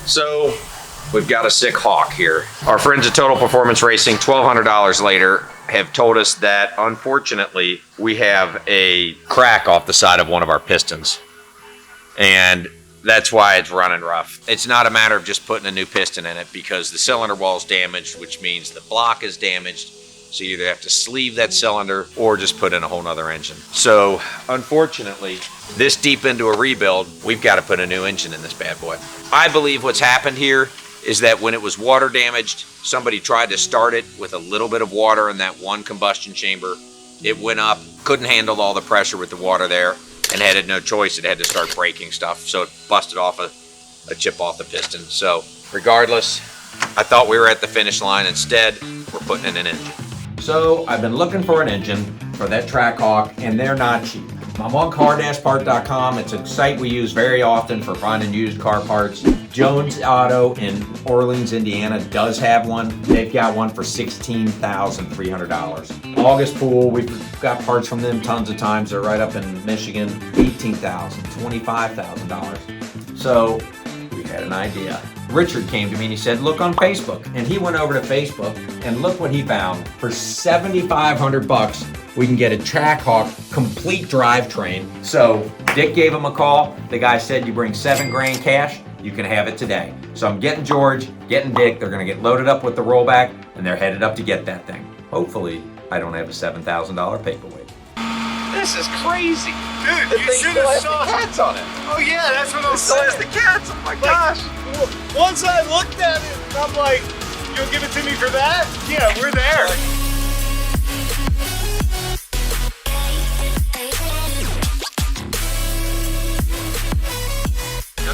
So we've got a sick hawk here. Our friends at Total Performance Racing, $1,200 later, have told us that unfortunately we have a crack off the side of one of our pistons. And that's why it's running rough. It's not a matter of just putting a new piston in it because the cylinder wall is damaged, which means the block is damaged. So you either have to sleeve that cylinder or just put in a whole nother engine. So unfortunately, this deep into a rebuild, we've got to put a new engine in this bad boy. I believe what's happened here is that when it was water damaged, somebody tried to start it with a little bit of water in that one combustion chamber. It went up, couldn't handle all the pressure with the water there, and had no choice. It had to start breaking stuff. So it busted off a chip off the piston. So regardless, I thought we were at the finish line. Instead, we're putting in an engine. So I've been looking for an engine for that Trackhawk, and they're not cheap. I'm on car-part.com. It's a site we use very often for finding used car parts. Jones Auto in Orleans, Indiana does have one. They've got one for $16,300. August Pool, we've got parts from them tons of times. They're right up in Michigan, $18,000, $25,000. So we had an idea. Richard came to me and he said, look on Facebook. And he went over to Facebook and look what he found. For $7,500, we can get a Trackhawk complete drivetrain. So Dick gave him a call. The guy said, you bring $7,000 cash, you can have it today. So I'm getting George, getting Dick. They're gonna get loaded up with the rollback and they're headed up to get that thing. Hopefully, I don't have a $7,000 paperweight. This is crazy. Dude, you should have saw cats on it. Oh yeah, that's what I'm saying. Still has the cats, oh my gosh. Once I looked at it, I'm like, you'll give it to me for that? Yeah, we're there.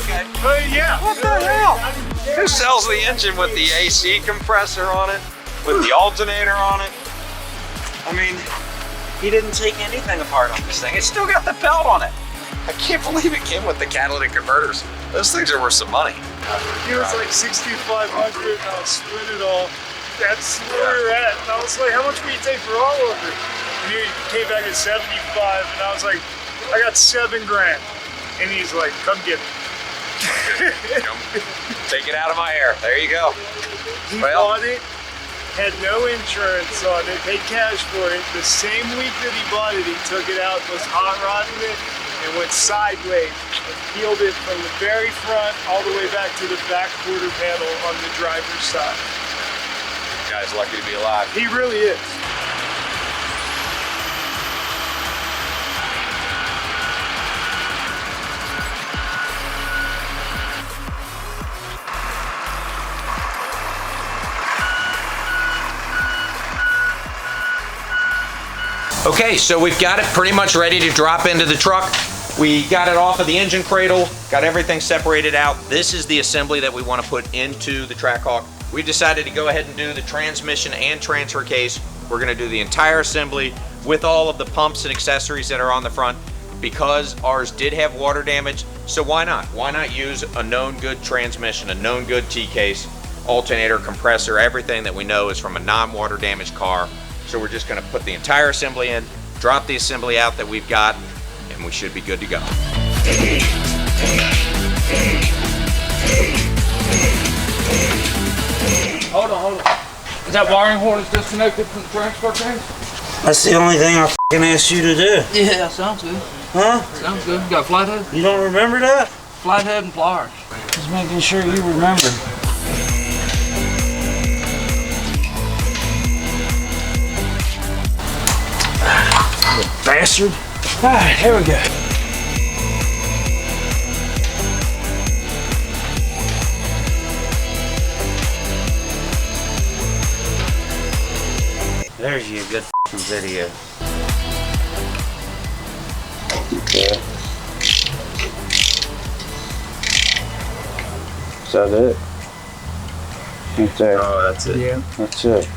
Okay. Yeah. What the hell? Who sells the engine with the AC compressor on it? With the alternator on it? I mean, he didn't take anything apart on this thing. It's still got the belt on it. I can't believe it came with the catalytic converters. Those things are worth some money. It was like $6,500 and I'll split it all. That's where we're at. And I was like, how much will you take for all of it? And he came back at 75 and I was like, I got $7,000. And he's like, come get it. Take it out of my hair. There you go. He bought it, had no insurance on it, paid cash for it. The same week that he bought it, he took it out, was hot rodding it, and went sideways and peeled it from the very front all the way back to the back quarter panel on the driver's side. This guy's lucky to be alive. He really is. Okay, so we've got it pretty much ready to drop into the truck. We got it off of the engine cradle, got everything separated out. This is the assembly that we want to put into the Trackhawk. We decided to go ahead and do the transmission and transfer case. We're going to do the entire assembly with all of the pumps and accessories that are on the front because ours did have water damage. So why not? Why not use a known good transmission, a known good T-case, alternator, compressor, everything that we know is from a non-water damaged car. So we're just going to put the entire assembly in, drop the assembly out that we've got, and we should be good to go. Hold on. Is that wiring harness disconnected from the transfer case? That's the only thing I f***ing asked you to do. Yeah, sounds good. Huh? Sounds good. You got a flathead? You don't remember that? Flathead and pliers. Just making sure you remember. Bastard. Alright, here we go. There's your good f***ing video. Yeah. Is that it? Right there. Oh, that's it. Yeah. That's it.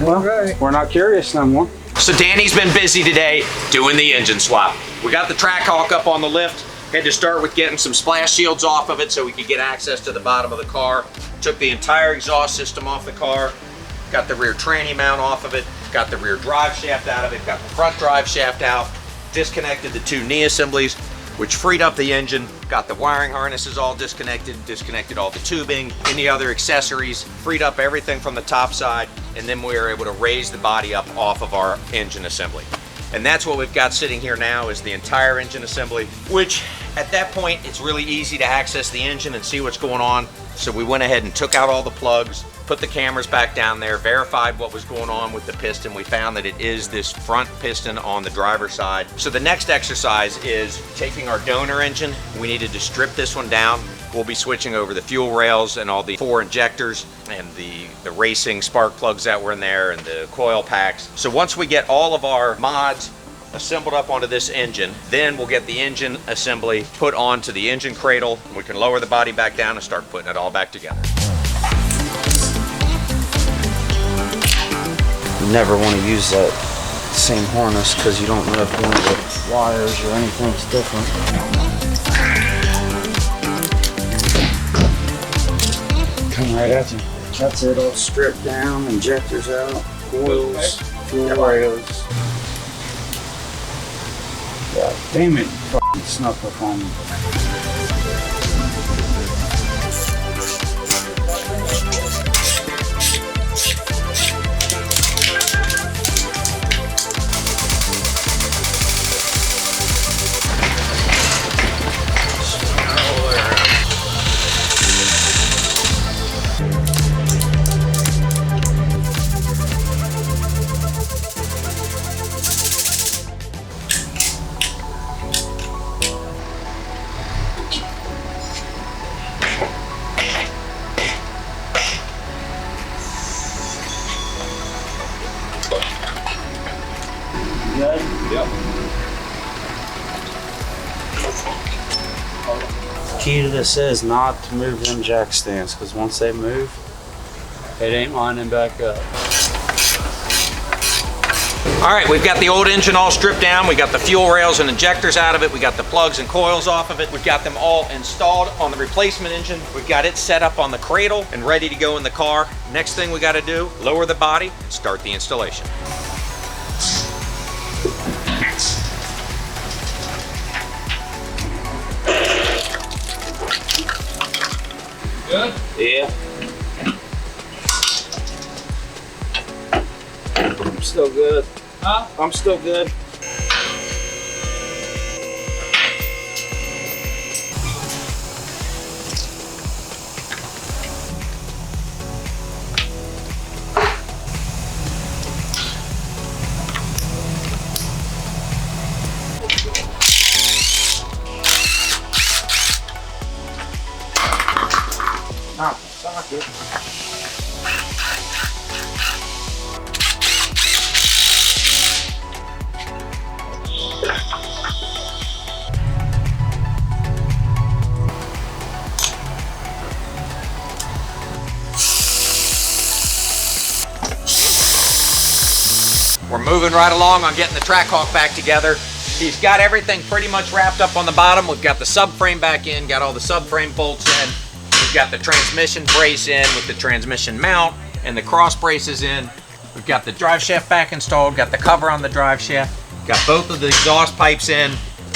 Well, we're not curious no more. So Danny's been busy today doing the engine swap. We got the Trackhawk up on the lift. Had to start with getting some splash shields off of it so we could get access to the bottom of the car. Took the entire exhaust system off the car. Got the rear tranny mount off of it. got the rear drive shaft out of it, got the front drive shaft out, disconnected the two knee assemblies, which freed up the engine, got the wiring harnesses all disconnected, disconnected all the tubing, any other accessories, freed up everything from the top side, and then we were able to raise the body up off of our engine assembly. And that's what we've got sitting here now, is the entire engine assembly, which at that point, it's really easy to access the engine and see what's going on. So we went ahead and took out all the plugs, put the cameras back down there, verified what was going on with the piston. We found that it is this front piston on the driver's side. So the next exercise is taking our donor engine. We needed to strip this one down. We'll be switching over the fuel rails and all the 4 injectors and the racing spark plugs that were in there and the coil packs. So once we get all of our mods assembled up onto this engine, then we'll get the engine assembly put onto the engine cradle, and we can lower the body back down and start putting it all back together. You never want to use that same harness because you don't know if one of the wires or anything's different. Come right at you. That's it, all stripped down, injectors out, coils, fuel rails. God damn it, you fucking snuck up on me. Yep. Key to this is not to move them jack stands, because once they move, it ain't lining back up. All right, we've got the old engine all stripped down. We got the fuel rails and injectors out of it. We got the plugs and coils off of it. We've got them all installed on the replacement engine. We've got it set up on the cradle and ready to go in the car. Next thing we got to do, lower the body and start the installation. Good? Yeah. I'm still good. Huh? I'm still good. Ah, socket. We're moving right along on getting the Trackhawk back together. He's got everything pretty much wrapped up on the bottom. We've got the subframe back in, got all the subframe bolts in. We've got the transmission brace in with the transmission mount and the cross braces in. We've got the drive shaft back installed, got the cover on the drive shaft, got both of the exhaust pipes in,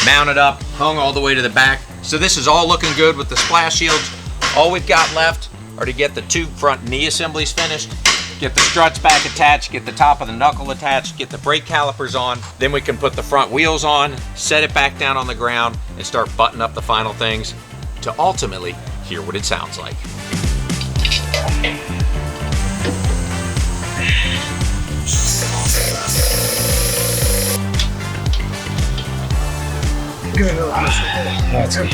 mounted up, hung all the way to the back. So this is all looking good with the splash shields. All we've got left are to get the 2 front knee assemblies finished, get the struts back attached, get the top of the knuckle attached, get the brake calipers on. Then we can put the front wheels on, set it back down on the ground, and start buttoning up the final things to ultimately hear what it sounds like. That's good.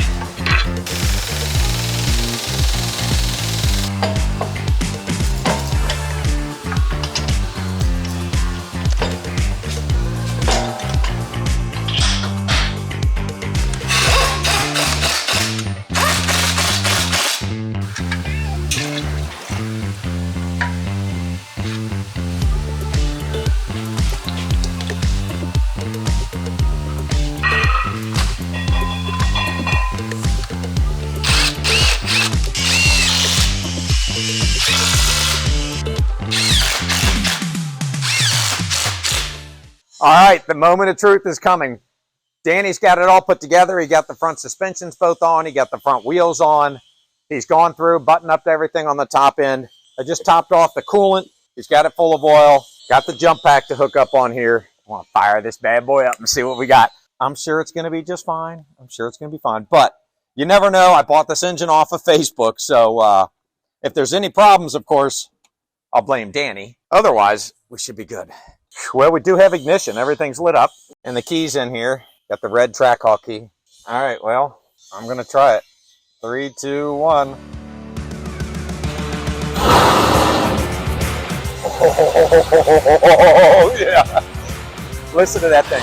All right, the moment of truth is coming. Danny's got it all put together. He got the front suspensions both on. He got the front wheels on. He's gone through, buttoned up everything on the top end. I just topped off the coolant. He's got it full of oil. Got the jump pack to hook up on here. I want to fire this bad boy up and see what we got. I'm sure it's going to be just fine. I'm sure it's going to be fine. But you never know. I bought this engine off of Facebook. So if there's any problems, of course, I'll blame Danny. Otherwise, we should be good. Well, we do have ignition. Everything's lit up. And the key's in here. Got the red Trackhawk key. All right, well, I'm going to try it. 3, 2, 1. Oh, yeah. Listen to that thing.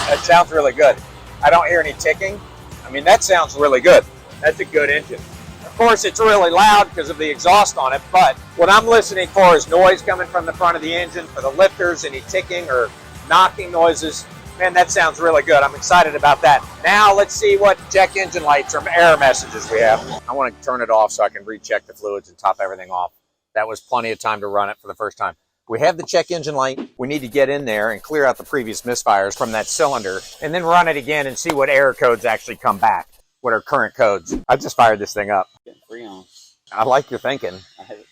That sounds really good. I don't hear any ticking. I mean, that sounds really good. That's a good engine. Of course, it's really loud because of the exhaust on it, but what I'm listening for is noise coming from the front of the engine, for the lifters, any ticking or knocking noises. Man, that sounds really good. I'm excited about that. Now let's see what check engine lights or error messages we have. I want to turn it off so I can recheck the fluids and top everything off. That was plenty of time to run it for the first time. We have the check engine light. We need to get in there and clear out the previous misfires from that cylinder and then run it again and see what error codes actually come back, what are current codes. I just fired this thing up. I like your thinking.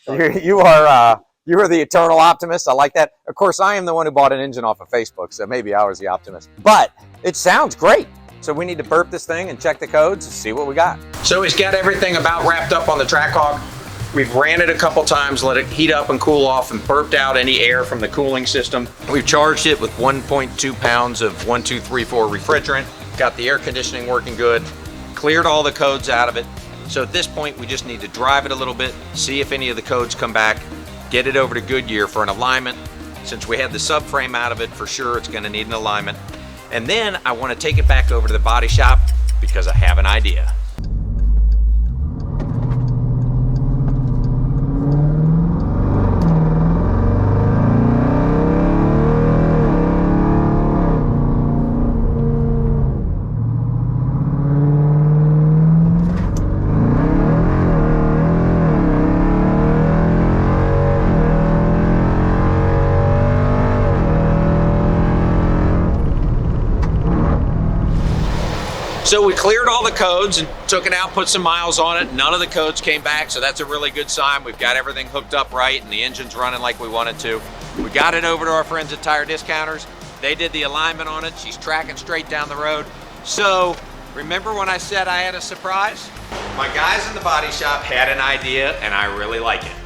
You are the eternal optimist. I like that. Of course, I am the one who bought an engine off of Facebook, so maybe I was the optimist. But it sounds great. So we need to burp this thing and check the codes and see what we got. So he's got everything about wrapped up on the Trackhawk. We've ran it a couple times, let it heat up and cool off, and burped out any air from the cooling system. We've charged it with 1.2 pounds of 1234 refrigerant. Got the air conditioning working good. Cleared all the codes out of it. So at this point, we just need to drive it a little bit, see if any of the codes come back, get it over to Goodyear for an alignment. Since we had the subframe out of it, for sure it's gonna need an alignment. And then I wanna take it back over to the body shop because I have an idea. So we cleared all the codes and took it out, put some miles on it. None of the codes came back, so that's a really good sign. We've got everything hooked up right and the engine's running like we want it to. We got it over to our friends at Tire Discounters. They did the alignment on it. She's tracking straight down the road. So remember when I said I had a surprise? My guys in the body shop had an idea and I really like it.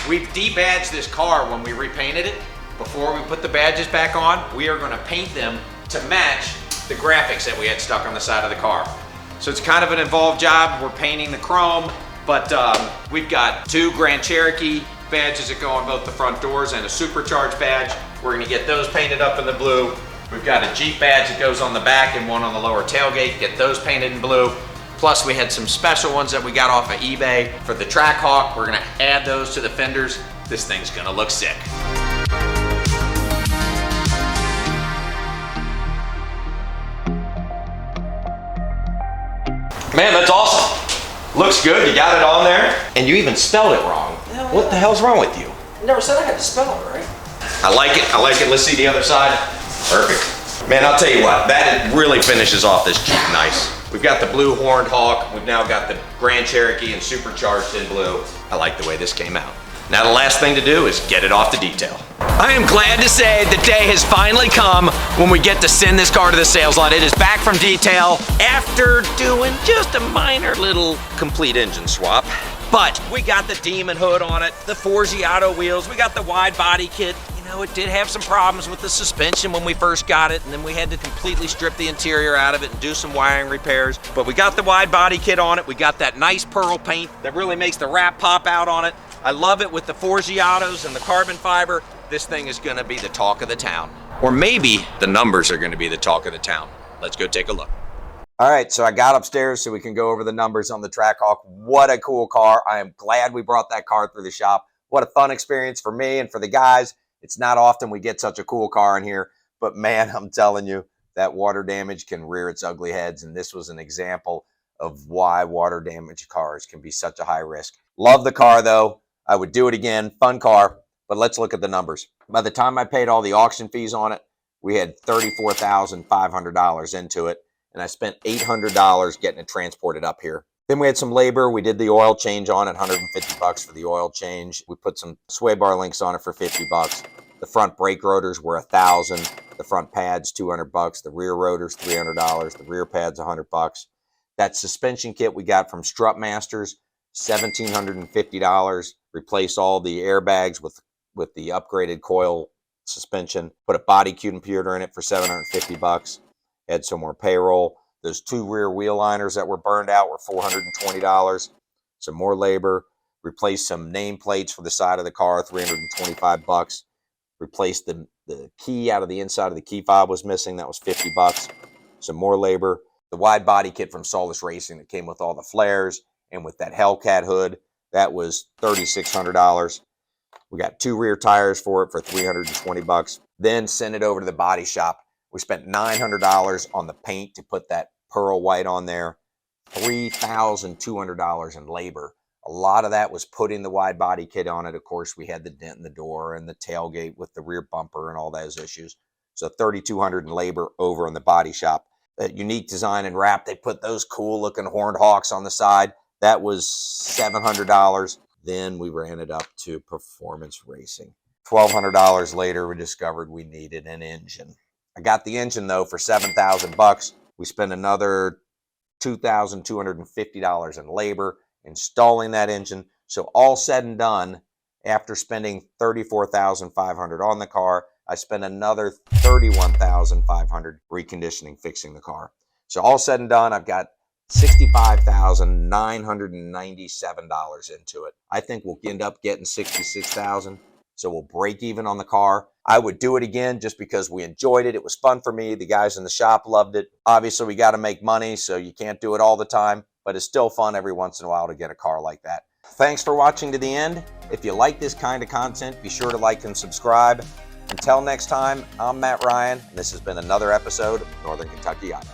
We've debadged this car when we repainted it. Before we put the badges back on, we are gonna paint them to match the graphics that we had stuck on the side of the car. So it's kind of an involved job. We're painting the chrome, but we've got 2 Grand Cherokee badges that go on both the front doors and a supercharged badge. We're gonna get those painted up in the blue. We've got a Jeep badge that goes on the back and one on the lower tailgate, get those painted in blue. Plus we had some special ones that we got off of eBay for the Trackhawk. We're gonna add those to the fenders. This thing's gonna look sick. Man, that's awesome. Looks good, you got it on there. And you even spelled it wrong. Hell What yeah. the hell's wrong with you? I never said I had to spell it right. I like it. Let's see the other side. Perfect. Man, I'll tell you what, that really finishes off this Jeep nice. We've got the blue horned Hawk. We've now got the Grand Cherokee and supercharged in blue. I like the way this came out. Now the last thing to do is get it off to detail. I am glad to say the day has finally come when we get to send this car to the sales lot. It is back from detail after doing just a minor little complete engine swap. But we got the Demon hood on it, the Forgiato wheels, we got the wide body kit. You know, it did have some problems with the suspension when we first got it, and then we had to completely strip the interior out of it and do some wiring repairs. But we got the wide body kit on it. We got that nice pearl paint that really makes the wrap pop out on it. I love it with the Forgiatos and the carbon fiber. This thing is gonna be the talk of the town. Or maybe the numbers are gonna be the talk of the town. Let's go take a look. All right, so I got upstairs so we can go over the numbers on the Trackhawk. What a cool car. I am glad we brought that car through the shop. What a fun experience for me and for the guys. It's not often we get such a cool car in here, but man, I'm telling you, that water damage can rear its ugly heads, and this was an example of why water damage cars can be such a high risk. Love the car though. I would do it again. Fun car. But let's look at the numbers. By the time I paid all the auction fees on it, we had $34,500 into it, and I spent $800 getting it transported up here. Then we had some labor. We did the oil change on it, $150 for the oil change. We put some sway bar links on it for $50. The front brake rotors were $1,000. The front pads, $200. The rear rotors, $300. The rear pads, $100. That suspension kit we got from Strut Masters, $1,750. Replaced all the airbags with the upgraded coil suspension. Put a body computer in it for $750. Had some more payroll. Those 2 rear wheel liners that were burned out were $420. Some more labor. Replaced some nameplates for the side of the car, $325. Replaced the key out of the inside of the key fob was missing. That was $50. Some more labor. The wide body kit from Solus Racing that came with all the flares and with that Hellcat hood, that was $3,600. We got 2 rear tires for it for $320. Then sent it over to the body shop. We spent $900 on the paint to put that pearl white on there. $3,200 in labor. A lot of that was putting the wide body kit on it. Of course, we had the dent in the door and the tailgate with the rear bumper and all those issues. So $3,200 in labor over in the body shop. That unique design and wrap, they put those cool looking horned hawks on the side. That was $700. Then we ran it up to Performance Racing. $1,200 later, we discovered we needed an engine. I got the engine though for $7,000. We spent another $2,250 in labor installing that engine. So all said and done, after spending $34,500 on the car, I spent another $31,500 reconditioning, fixing the car. So all said and done, I've got $65,997 into it. I think we'll end up getting $66,000. So we'll break even on the car. I would do it again just because we enjoyed it. It was fun for me. The guys in the shop loved it. Obviously, we got to make money, so you can't do it all the time, but it's still fun every once in a while to get a car like that. Thanks for watching to the end. If you like this kind of content, be sure to like and subscribe. Until next time, I'm Matt Ryan, and this has been another episode of Northern Kentucky Auto.